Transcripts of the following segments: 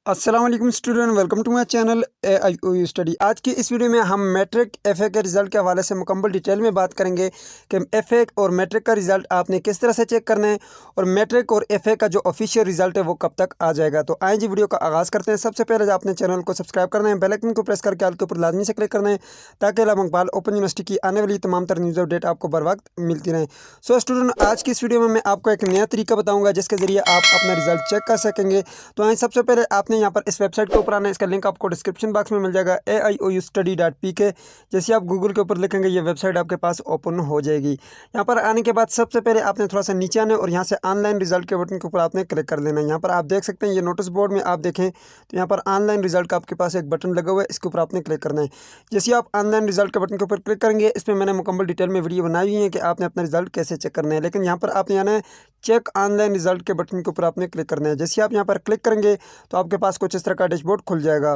अस्सलाम वालेकुम student, welcome to my channel AIOU study. आज की इस वीडियो में हम मैट्रिक एफए के रिज़ल्ट के हवाले से मुकम्मल डिटेल में बात करेंगे कि एफए और मैट्रिक का रिज़ल्ट आपने किस तरह से चेक करना है और मैट्रिक और एफए का जो ऑफिशियल रिज़ल्ट है वो कब तक आ जाएगा। तो आइए जी वीडियो का आगाज़ करते हैं। सबसे पहले आपने चैनल को सब्सक्राइब करना है, बेल आइकन को प्रेस करके ऑल के ऊपर लाजमी से क्लिक करना है ताकि अल्लाह मकबाल ओपन यूनिवर्सिटी की आने वाली तमाम तर न्यूज़ अपडेट आपको बर वक्त मिलती रहे। सो स्टूडेंट, आज की इस वीडियो में मैं आपको एक नया तरीका बताऊँगा जिसके ज़रिए आप अपना रिज़ल्ट चेक कर सकेंगे। तो आइए सबसे पहले आपने यहाँ पर इस वेबसाइट के ऊपर आना है। इसका लिंक आपको डिस्क्रिप्शन बॉक्स में मिल जाएगा AIOUstudy.pk। जैसे आप गूगल के ऊपर लिखेंगे ये वेबसाइट आपके पास ओपन हो जाएगी। यहाँ पर आने के बाद सबसे पहले आपने थोड़ा सा नीचे आना है और यहाँ से ऑनलाइन रिजल्ट के बटन के ऊपर आपने क्लिक कर लेना है। यहाँ पर आप देख सकते हैं ये नोटिस बोर्ड में आप देखें तो यहाँ पर ऑनलाइन रिजल्ट का आपके पास एक बटन लगा हुआ है, इसके ऊपर आपने क्लिक करना है। जैसे आप ऑनलाइन रिजल्ट के बटन के ऊपर क्लिक करेंगे, इसमें मैंने मुकम्मल डिटेल में वीडियो बनाई हुई है कि आपने अपना रिजल्ट कैसे चेक करना है। लेकिन यहाँ पर आपने आना है चेक ऑनलाइन रिजल्ट के बटन के ऊपर आपने क्लिक करना है। जैसे आप यहाँ पर क्लिक करेंगे तो आपके पास कुछ इस तरह का डैशबोर्ड खुल जाएगा।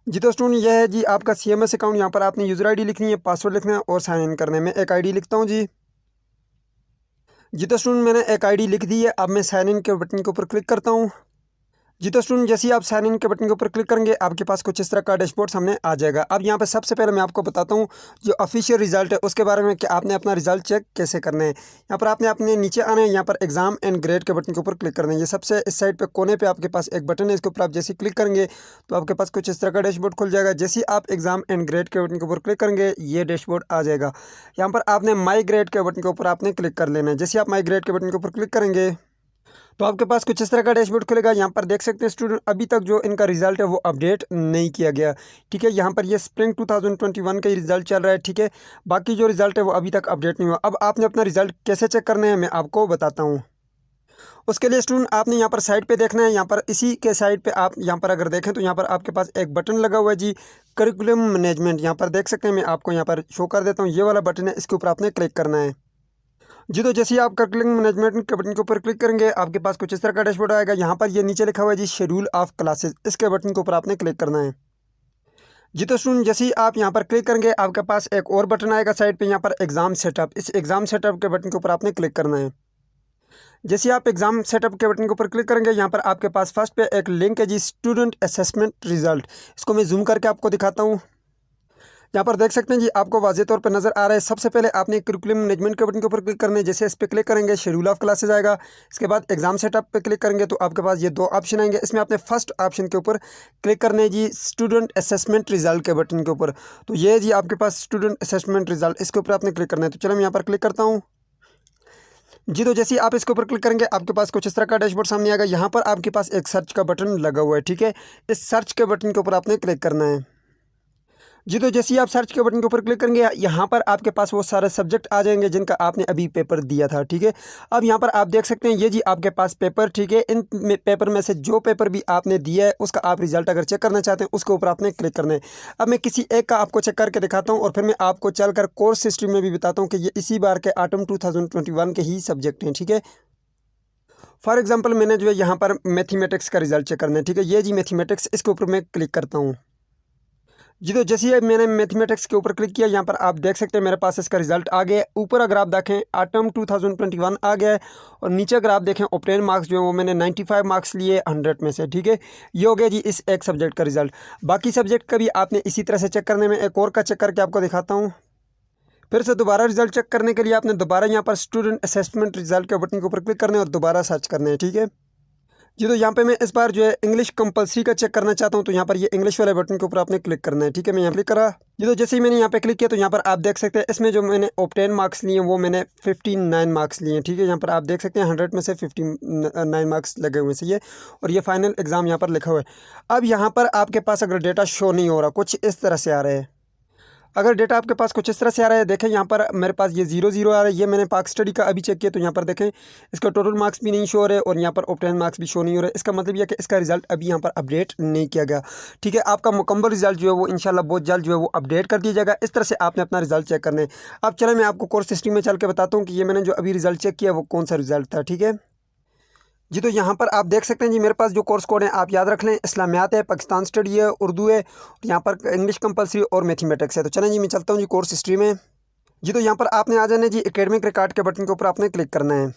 जी तो स्टूडेंट, यह है जी आपका CMS अकाउंट। यहाँ पर आपने यूज़र आईडी लिखनी है, पासवर्ड लिखना है और साइन इन करना है। मैं एक आईडी लिखता हूँ जी। जी तो स्टूडेंट, मैंने एक आईडी लिख दी है। अब मैं साइन इन के बटन के ऊपर क्लिक करता हूँ। जी तो स्टूडेंट, जैसे ही आप साइन इन के बटन के ऊपर क्लिक करेंगे आपके पास कुछ इस तरह का डैशबोर्ड सामने आ जाएगा। अब यहाँ पर सबसे पहले मैं आपको बताता हूँ जो ऑफिशियल रिजल्ट है उसके बारे में कि आपने अपना रिजल्ट चेक कैसे करना है। यहाँ पर आपने अपने नीचे आना है, यहाँ पर एग्जाम एंड ग्रेड के बटन के ऊपर क्लिक करना है। ये सबसे इस साइड पे कोने पे आपके पास एक बटन है, इसके ऊपर आप जैसे क्लिक करेंगे तो आपके पास कुछ इस तरह का डैशबोर्ड खुल जाएगा। जैसे ही आप एग्जाम एंड ग्रेड के बटन के ऊपर क्लिक करेंगे ये डैशबोर्ड आ जाएगा। यहाँ पर आपने माई ग्रेड के बटन के ऊपर आपने क्लिक कर लेना है। जैसे आप माई ग्रेड के बटन के ऊपर क्लिक करेंगे तो आपके पास कुछ इस तरह का डैशबोर्ड खुलेगा। यहाँ पर देख सकते हैं स्टूडेंट, अभी तक जो इनका रिजल्ट है वो अपडेट नहीं किया गया। ठीक है, यहाँ पर ये स्प्रिंग 2021 का ही रिजल्ट चल रहा है। ठीक है, बाकी जो रिजल्ट है वो अभी तक अपडेट नहीं हुआ। अब आपने अपना रिजल्ट कैसे चेक करना है मैं आपको बताता हूँ। उसके लिए स्टूडेंट आपने यहाँ पर साइड पे देखना है। यहाँ पर इसी के साइड पे आप यहाँ पर अगर देखें तो यहाँ पर आपके पास एक बटन लगा हुआ है जी, करिकुलम मैनेजमेंट। यहाँ पर देख सकते हैं, मैं आपको यहाँ पर शो कर देता हूँ। ये वाला बटन है, इसके ऊपर आपने क्लिक करना है। जी तो जैसे ही आप करिकुलम मैनेजमेंट के बटन के ऊपर क्लिक करेंगे आपके पास कुछ इस तरह का डैशबोर्ड आएगा। यहाँ पर ये नीचे लिखा हुआ है जी शेड्यूल ऑफ क्लासेस, इसके बटन के ऊपर आपने क्लिक करना है। जी तो स्टूडेंट, जैसे ही आप यहाँ पर क्लिक करेंगे आपके पास एक और बटन आएगा साइड पे, यहाँ पर एग्जाम सेटअप। इस एग्जाम सेटअप के बटन के ऊपर आपने क्लिक करना है। जैसे ही आप एग्जाम सेटअप के बटन के ऊपर क्लिक करेंगे यहाँ पर आपके पास फर्स्ट पे एक लिंक है जी स्टूडेंट असेसमेंट रिजल्ट। इसको मैं जूम करके आपको दिखाता हूँ। यहाँ पर देख सकते हैं जी आपको वाज़े तौर पर नज़र आ रहा है। सबसे पहले आपने करिकुलम मैनेजमेंट के बटन के ऊपर क्लिक करना है। जैसे इस पर क्लिक करेंगे शेड्यूल ऑफ क्लासेस आएगा। इसके बाद एग्जाम सेटअप पे क्लिक करेंगे तो आपके पास ये दो ऑप्शन आएंगे। इसमें आपने फर्स्ट ऑप्शन के ऊपर क्लिक करना है जी स्टूडेंट असेसमेंट रिजल्ट के बटन के ऊपर। तो ये जी आपके पास स्टूडेंट असेसमेंट रिजल्ट, इसके ऊपर आपने क्लिक करना है। तो चलो मैं यहाँ पर क्लिक करता हूँ। जी तो जैसे ही आप इसके ऊपर क्लिक करेंगे आपके पास कुछ इस तरह का डैशबोर्ड सामने आएगा। यहाँ पर आपके पास एक सर्च का बटन लगा हुआ है। ठीक है, इस सर्च के बटन के ऊपर आपने क्लिक करना है। जी तो जैसे ही आप सर्च के बटन के ऊपर क्लिक करेंगे यहाँ पर आपके पास वो सारे सब्जेक्ट आ जाएंगे जिनका आपने अभी पेपर दिया था। ठीक है, अब यहाँ पर आप देख सकते हैं ये जी आपके पास पेपर। ठीक है, इन पेपर में से जो पेपर भी आपने दिया है उसका आप रिजल्ट अगर चेक करना चाहते हैं उसके ऊपर आपने क्लिक करना है। अब मैं किसी एक का आपको चेक करके दिखाता हूँ और फिर मैं आपको चलकर कोर्स हिस्ट्री में भी बताता हूँ कि ये इसी बार के ऑटम 2021 के ही सब्जेक्ट हैं। ठीक है, फॉर एग्जाम्पल मैंने जो है यहाँ पर मैथमेटिक्स का रिजल्ट चेक करना है। ठीक है, ये जी मैथमेटिक्स, इसके ऊपर मैं क्लिक करता हूँ। जी तो जैसे ही मैंने मैथमेटिक्स के ऊपर क्लिक किया यहाँ पर आप देख सकते हैं मेरे पास इसका रिजल्ट आ गया है। ऊपर अगर आप देखें ऑटम 2021 आ गया है और नीचे अगर आप देखें ऑब्टेन मार्क्स जो है वो मैंने 95 मार्क्स लिए 100 में से। ठीक है, ये हो गया जी इस एक सब्जेक्ट का रिजल्ट। बाकी सब्जेक्ट का भी आपने इसी तरह से चेक करने में एक और का चेक करके आपको दिखाता हूँ। फिर से दोबारा रिजल्ट चेक करने के लिए आपने दोबारा यहाँ पर स्टूडेंट असेसमेंट रिजल्ट के बटन के ऊपर क्लिक करना है और दोबारा सर्च करना है। ठीक है, जी तो यहाँ पे मैं इस बार जो है इंग्लिश कंपलसरी का चेक करना चाहता हूँ। तो यहाँ पर ये इंग्लिश वाले बटन के ऊपर आपने क्लिक करना है। ठीक है, मैं यहाँ क्लिक करा। जी तो जैसे ही मैंने यहाँ पे क्लिक किया तो यहाँ पर आप देख सकते हैं इसमें जो मैंने ऑब्टेन मार्क्स लिए वो मैंने 59 मार्क्स लिए हैं। ठीक है, यहाँ पर आप देख सकते हैं 100 में से 59 मार्क्स लगे हुए हैं ये, और ये फाइनल एग्ज़ाम यहाँ पर लिखा हुआ है। अब यहाँ पर आपके पास अगर डेटा शो नहीं हो रहा, कुछ इस तरह से आ रहा है। अगर डेटा आपके पास कुछ इस तरह से आ रहा है, देखें यहाँ पर मेरे पास ये 0 आ रहा है। ये मैंने पाक स्टडी का अभी चेक किया तो यहाँ पर देखें इसका टोटल मार्क्स भी नहीं शो हो रहे और यहाँ पर ऑब्टेन मार्क्स भी शो नहीं हो रहे। इसका मतलब यह कि इसका रिजल्ट अभी यहाँ पर अपडेट नहीं किया गया। ठीक है, आपका मुकम्मल रिजल्ट जो है वो इंशाल्लाह बहुत जल्द जो है वो अपडेट कर दिया जाएगा। इस तरह से आपने अपना रिजल्ट चेक करना है। अब चलो मैं आपको कोर्स हिस्ट्री में चल के बताता हूँ कि ये मैंने जो अभी रिजल्ट चेक किया वो कौन सा रिजल्ट था। ठीक है जी, तो यहाँ पर आप देख सकते हैं जी मेरे पास जो कोर्स कोड है आप याद रख लें, इस्लामियात है, पाकिस्तान स्टडी है, उर्दू है, और यहाँ पर इंग्लिश कंपलसरी और मैथमेटिक्स है। तो चलें जी मैं चलता हूँ जी कोर्स हिस्ट्री में। जी तो यहाँ पर आपने आ जाना है जी एकेडमिक रिकॉर्ड के बटन के ऊपर आपने क्लिक करना है।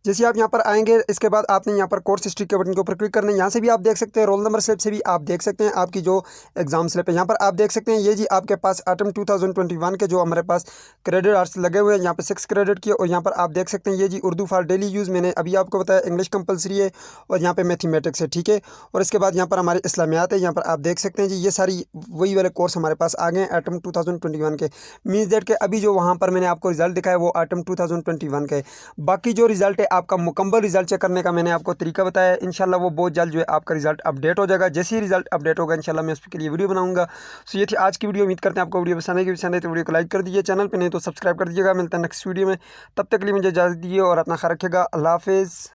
जैसे आप यहाँ पर आएंगे, इसके बाद आपने यहाँ पर कोर्स हिस्ट्री के बटन के ऊपर क्लिक करना है। यहाँ से भी आप देख सकते हैं, रोल नंबर स्लिप से भी आप देख सकते हैं आपकी जो एग्जाम स्लिप है। यहाँ पर आप देख सकते हैं ये जी आपके पास ऑटम 2021 के जो हमारे पास क्रेडिट आवर्स लगे हुए हैं, यहाँ पर 6 क्रेडिट किए। और यहाँ पर आप देख सकते हैं ये जी उर्दू फॉर डेली यूज़, मैंने अभी आपको बताया, इंग्लिश कंपलसरी है और यहाँ पर मैथमेटिक्स है, ठीक है। और इसके बाद यहाँ पर हमारे इस्लामियात है, यहाँ पर आप देख सकते हैं जी ये सारी वही वाले कोर्स हमारे पास आ गए हैं ऑटम 2021 के। मीन्स दैट के अभी जो वहाँ पर मैंने आपको रिजल्ट दिखाया वो ऑटम 2021 का है। बाकी जो रिजल्ट है आपका मुकम्मल रिजल्ट चेक करने का मैंने आपको तरीका बताया है। इंशाल्लाह वो बहुत जल्द जो है आपका रिजल्ट अपडेट हो जाएगा। जैसे ही रिजल्ट अपडेट होगा इंशाल्लाह मैं उसके लिए वीडियो बनाऊंगा। सो ये थी आज की वीडियो। उम्मीद करते हैं आपको वीडियो पसंद आएगी। पसंद है तो वीडियो को लाइक कर दीजिए, चैनल पर नहीं तो सब्सक्राइब कर दीजिएगा। मिलता है नेक्स्ट वीडियो में, तब तक के लिए मुझे इजाज़त दीजिए और अपना ख्याल रखिएगा। अल्लाह हाफिज़।